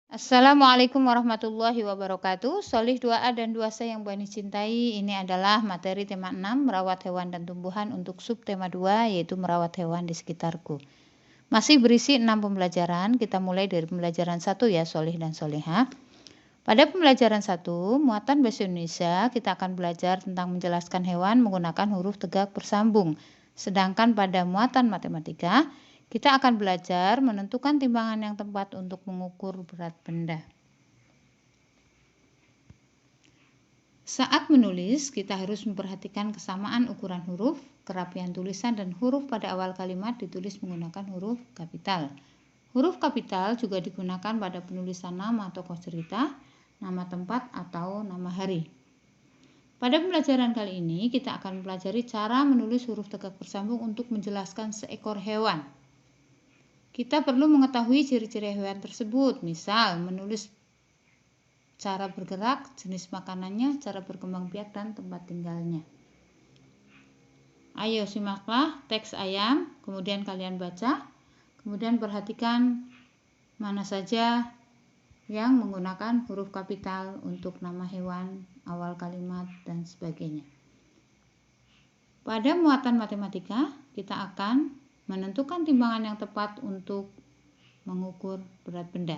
Assalamualaikum warahmatullahi wabarakatuh. Solih 2A dan 2C yang Bani cintai, ini adalah materi tema 6, merawat hewan dan tumbuhan untuk subtema 2, yaitu merawat hewan di sekitarku. Masih berisi 6 pembelajaran, kita mulai dari pembelajaran 1 ya, Solih dan Solihah. Pada pembelajaran 1, muatan bahasa Indonesia, kita akan belajar tentang menjelaskan hewan menggunakan huruf tegak bersambung. Sedangkan pada muatan matematika, kita akan belajar menentukan timbangan yang tepat untuk mengukur berat benda. Saat menulis, kita harus memperhatikan kesamaan ukuran huruf, kerapian tulisan, dan huruf pada awal kalimat ditulis menggunakan huruf kapital. Huruf kapital juga digunakan pada penulisan nama tokoh cerita, nama tempat, atau nama hari. Pada pembelajaran kali ini, kita akan mempelajari cara menulis huruf tegak bersambung untuk menjelaskan seekor hewan. Kita perlu mengetahui ciri-ciri hewan tersebut, misal menulis cara bergerak, jenis makanannya, cara berkembang biak, dan tempat tinggalnya. Ayo simaklah teks ayam, kemudian kalian baca, kemudian perhatikan mana saja yang menggunakan huruf kapital untuk nama hewan, awal kalimat, dan sebagainya. Pada muatan matematika, kita akan menentukan timbangan yang tepat untuk mengukur berat benda.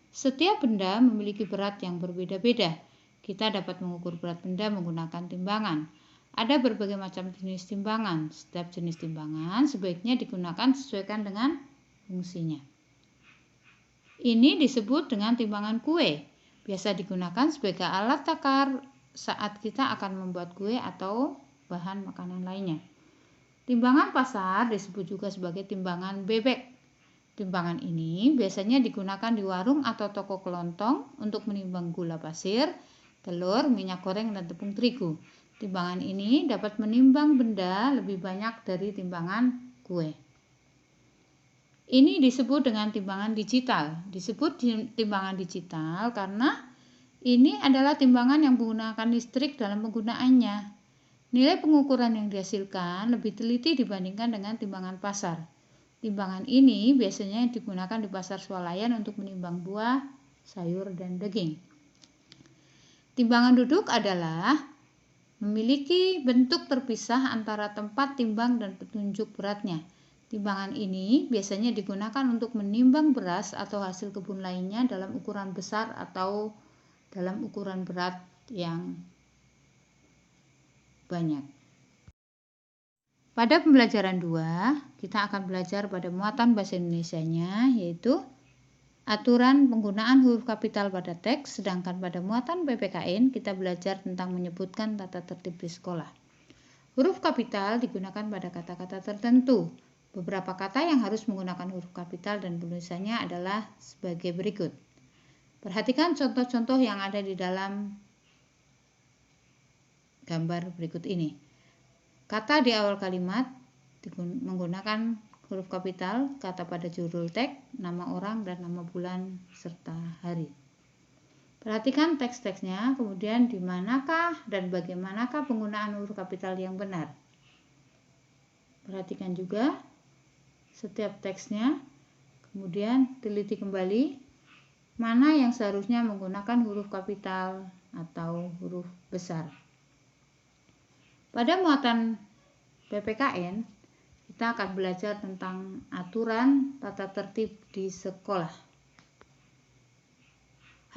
Setiap benda memiliki berat yang berbeda-beda. Kita dapat mengukur berat benda menggunakan timbangan. Ada berbagai macam jenis timbangan. Setiap jenis timbangan sebaiknya digunakan sesuaikan dengan fungsinya. Ini disebut dengan timbangan kue. Biasa digunakan sebagai alat takar saat kita akan membuat kue atau bahan makanan lainnya. Timbangan pasar disebut juga sebagai timbangan bebek. Timbangan ini biasanya digunakan di warung atau toko kelontong untuk menimbang gula pasir, telur, minyak goreng, dan tepung terigu. Timbangan ini dapat menimbang benda lebih banyak dari timbangan kue. Ini disebut dengan timbangan digital. Disebut timbangan digital karena ini adalah timbangan yang menggunakan listrik dalam penggunaannya. Nilai pengukuran yang dihasilkan lebih teliti dibandingkan dengan timbangan pasar. Timbangan ini biasanya digunakan di pasar swalayan untuk menimbang buah, sayur, dan daging. Timbangan duduk adalah memiliki bentuk terpisah antara tempat timbang dan petunjuk beratnya. Timbangan ini biasanya digunakan untuk menimbang beras atau hasil kebun lainnya dalam ukuran besar atau dalam ukuran berat yang banyak. Pada pembelajaran 2, kita akan belajar pada muatan bahasa Indonesianya, yaitu aturan penggunaan huruf kapital pada teks, sedangkan pada muatan PPKN kita belajar tentang menyebutkan tata tertib di sekolah. Huruf kapital digunakan pada kata-kata tertentu. Beberapa kata yang harus menggunakan huruf kapital dan penulisannya adalah sebagai berikut. Perhatikan contoh-contoh yang ada di dalam gambar berikut ini. Kata di awal kalimat menggunakan huruf kapital, kata pada judul teks, nama orang, dan nama bulan serta hari. Perhatikan teks-teksnya, kemudian di manakah dan bagaimanakah penggunaan huruf kapital yang benar. Perhatikan juga setiap teksnya, kemudian teliti kembali mana yang seharusnya menggunakan huruf kapital atau huruf besar. Pada muatan PPKN, kita akan belajar tentang aturan tata tertib di sekolah.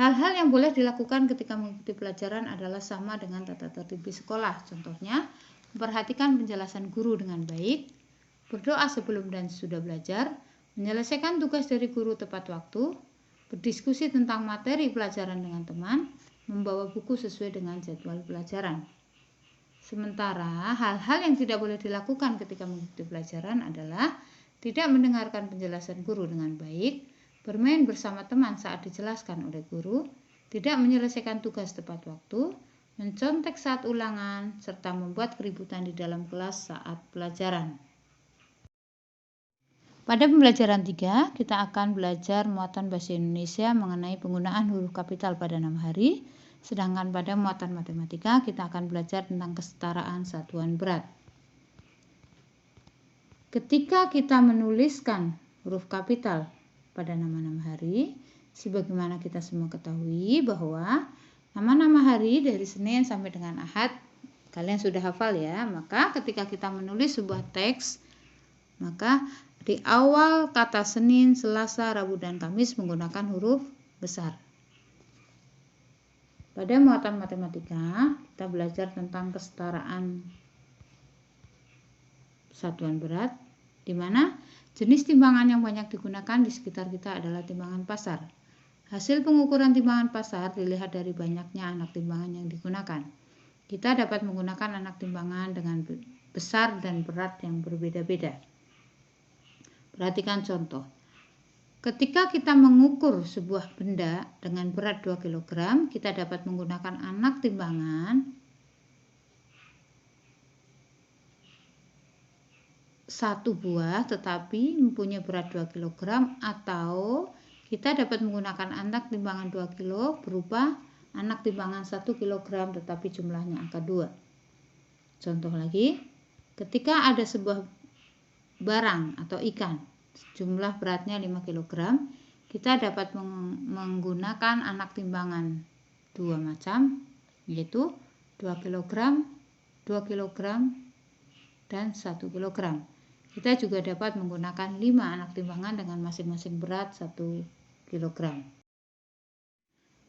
Hal-hal yang boleh dilakukan ketika mengikuti pelajaran adalah sama dengan tata tertib di sekolah. Contohnya, memperhatikan penjelasan guru dengan baik, berdoa sebelum dan sesudah belajar, menyelesaikan tugas dari guru tepat waktu, berdiskusi tentang materi pelajaran dengan teman, membawa buku sesuai dengan jadwal pelajaran. Sementara hal-hal yang tidak boleh dilakukan ketika mengikuti pelajaran adalah tidak mendengarkan penjelasan guru dengan baik, bermain bersama teman saat dijelaskan oleh guru, tidak menyelesaikan tugas tepat waktu, mencontek saat ulangan, serta membuat keributan di dalam kelas saat pelajaran. Pada pembelajaran 3, kita akan belajar muatan bahasa Indonesia mengenai penggunaan huruf kapital pada 6 hari. Sedangkan pada muatan matematika kita akan belajar tentang kesetaraan satuan berat. Ketika kita menuliskan huruf kapital pada nama-nama hari, sebagaimana kita semua ketahui bahwa nama-nama hari dari Senin sampai dengan Ahad kalian sudah hafal ya. Maka ketika kita menulis sebuah teks, maka di awal kata Senin, Selasa, Rabu, dan Kamis menggunakan huruf besar. Pada muatan matematika, kita belajar tentang kesetaraan satuan berat, di mana jenis timbangan yang banyak digunakan di sekitar kita adalah timbangan pasar. Hasil pengukuran timbangan pasar dilihat dari banyaknya anak timbangan yang digunakan. Kita dapat menggunakan anak timbangan dengan besar dan berat yang berbeda-beda. Perhatikan contoh. Ketika kita mengukur sebuah benda dengan berat 2 kg, kita dapat menggunakan anak timbangan 1 buah tetapi mempunyai berat 2 kg, atau kita dapat menggunakan anak timbangan 2 kg berupa anak timbangan 1 kg tetapi jumlahnya angka 2. Contoh lagi, ketika ada sebuah barang atau ikan, jumlah beratnya 5 kg, kita dapat menggunakan anak timbangan 2 macam, yaitu 2 kg, 2 kg, dan 1 kg. Kita juga dapat menggunakan 5 anak timbangan dengan masing-masing berat 1 kg.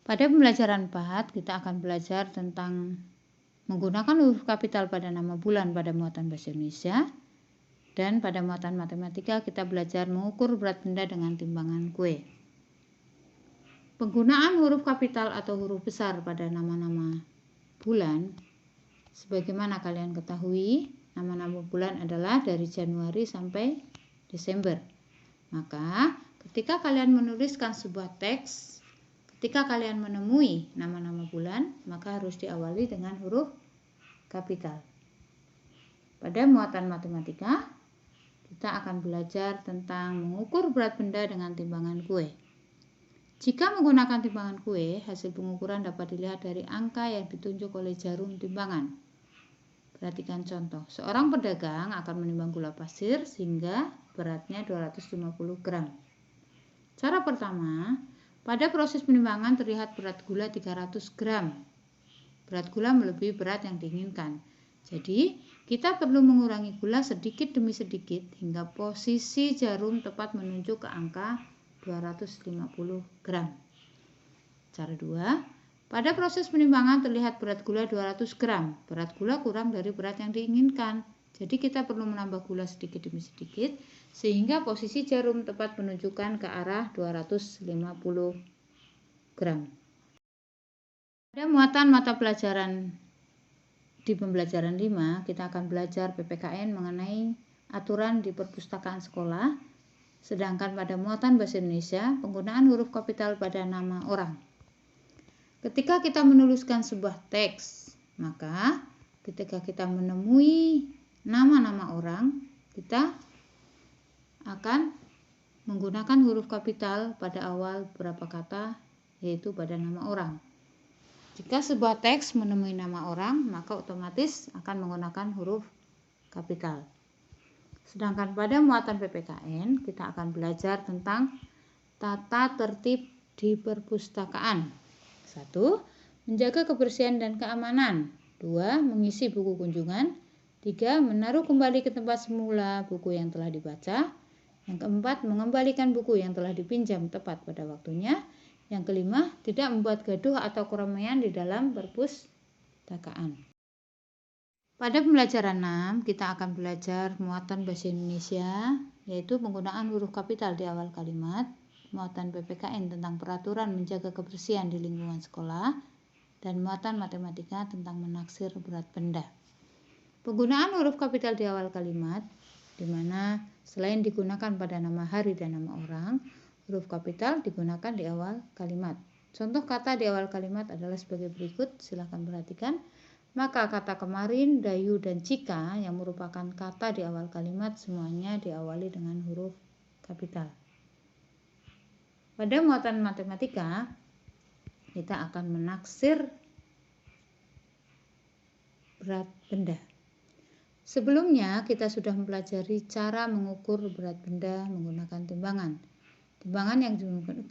Pada pembelajaran 4, kita akan belajar tentang menggunakan huruf kapital pada nama bulan pada muatan bahasa Indonesia. Dan pada muatan matematika kita belajar mengukur berat benda dengan timbangan kue. Penggunaan huruf kapital atau huruf besar pada nama-nama bulan, sebagaimana kalian ketahui, nama-nama bulan adalah dari Januari sampai Desember. Maka ketika kalian menuliskan sebuah teks, ketika kalian menemui nama-nama bulan, maka harus diawali dengan huruf kapital. Pada muatan matematika, kita akan belajar tentang mengukur berat benda dengan timbangan kue. Jika menggunakan timbangan kue, hasil pengukuran dapat dilihat dari angka yang ditunjuk oleh jarum timbangan. Perhatikan contoh. Seorang pedagang akan menimbang gula pasir sehingga beratnya 250 gram. Cara pertama, pada proses penimbangan terlihat berat gula 300 gram. Berat gula melebihi berat yang diinginkan. Jadi, kita perlu mengurangi gula sedikit demi sedikit hingga posisi jarum tepat menunjuk ke angka 250 gram. Cara 2, pada proses penimbangan terlihat berat gula 200 gram. Berat gula kurang dari berat yang diinginkan. Jadi kita perlu menambah gula sedikit demi sedikit sehingga posisi jarum tepat menunjukkan ke arah 250 gram. Pada muatan mata pelajaran di pembelajaran 5, kita akan belajar PPKN mengenai aturan di perpustakaan sekolah. Sedangkan pada muatan bahasa Indonesia, penggunaan huruf kapital pada nama orang. Ketika kita menuliskan sebuah teks, maka ketika kita menemui nama-nama orang, kita akan menggunakan huruf kapital pada awal beberapa kata, yaitu pada nama orang. Jika sebuah teks menemui nama orang, maka otomatis akan menggunakan huruf kapital. Sedangkan pada muatan PPKN, kita akan belajar tentang tata tertib di perpustakaan. 1. Menjaga kebersihan dan keamanan. 2. Mengisi buku kunjungan. 3. Menaruh kembali ke tempat semula buku yang telah dibaca. Yang keempat, mengembalikan buku yang telah dipinjam tepat pada waktunya. Yang kelima, tidak membuat gaduh atau keramaian di dalam perpustakaan. Pada pembelajaran 6, kita akan belajar muatan bahasa Indonesia, yaitu penggunaan huruf kapital di awal kalimat, muatan PPKN tentang peraturan menjaga kebersihan di lingkungan sekolah, dan muatan matematika tentang menaksir berat benda. Penggunaan huruf kapital di awal kalimat, di mana selain digunakan pada nama hari dan nama orang, huruf kapital digunakan di awal kalimat. Contoh kata di awal kalimat adalah sebagai berikut, silakan perhatikan. Maka kata kemarin, dayu, dan jika yang merupakan kata di awal kalimat semuanya diawali dengan huruf kapital. Pada muatan matematika, kita akan menaksir berat benda. Sebelumnya kita sudah mempelajari cara mengukur berat benda menggunakan timbangan. Timbangan yang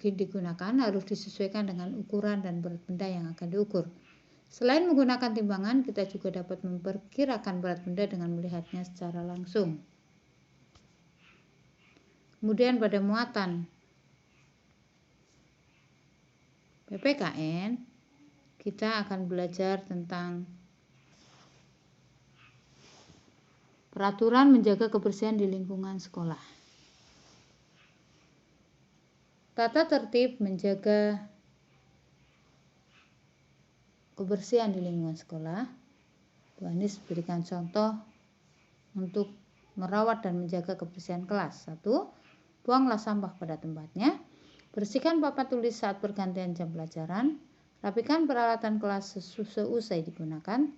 digunakan harus disesuaikan dengan ukuran dan berat benda yang akan diukur. Selain menggunakan timbangan, kita juga dapat memperkirakan berat benda dengan melihatnya secara langsung. Kemudian pada muatan PPKN, kita akan belajar tentang peraturan menjaga kebersihan di lingkungan sekolah. Tata tertib menjaga kebersihan di lingkungan sekolah. Bu Anis berikan contoh untuk merawat dan menjaga kebersihan kelas. 1. Buanglah sampah pada tempatnya. Bersihkan papan tulis saat pergantian jam pelajaran. Rapikan peralatan kelas seusai digunakan.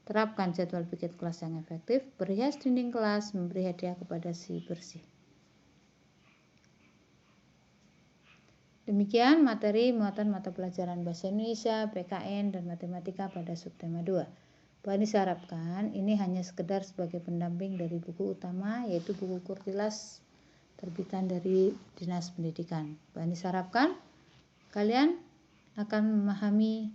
Terapkan jadwal piket kelas yang efektif, berhias dinding kelas, memberi hadiah kepada si bersih. Demikian materi muatan mata pelajaran Bahasa Indonesia, PKN, dan Matematika pada subtema 2. Bu Anis harapkan ini hanya sekedar sebagai pendamping dari buku utama, yaitu buku Kurtilas terbitan dari Dinas Pendidikan. Bu Anis harapkan kalian akan memahami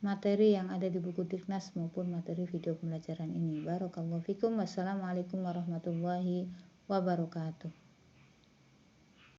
materi yang ada di buku Diknas maupun materi video pembelajaran ini. Barakallahu fikum. Wassalamualaikum warahmatullahi wabarakatuh.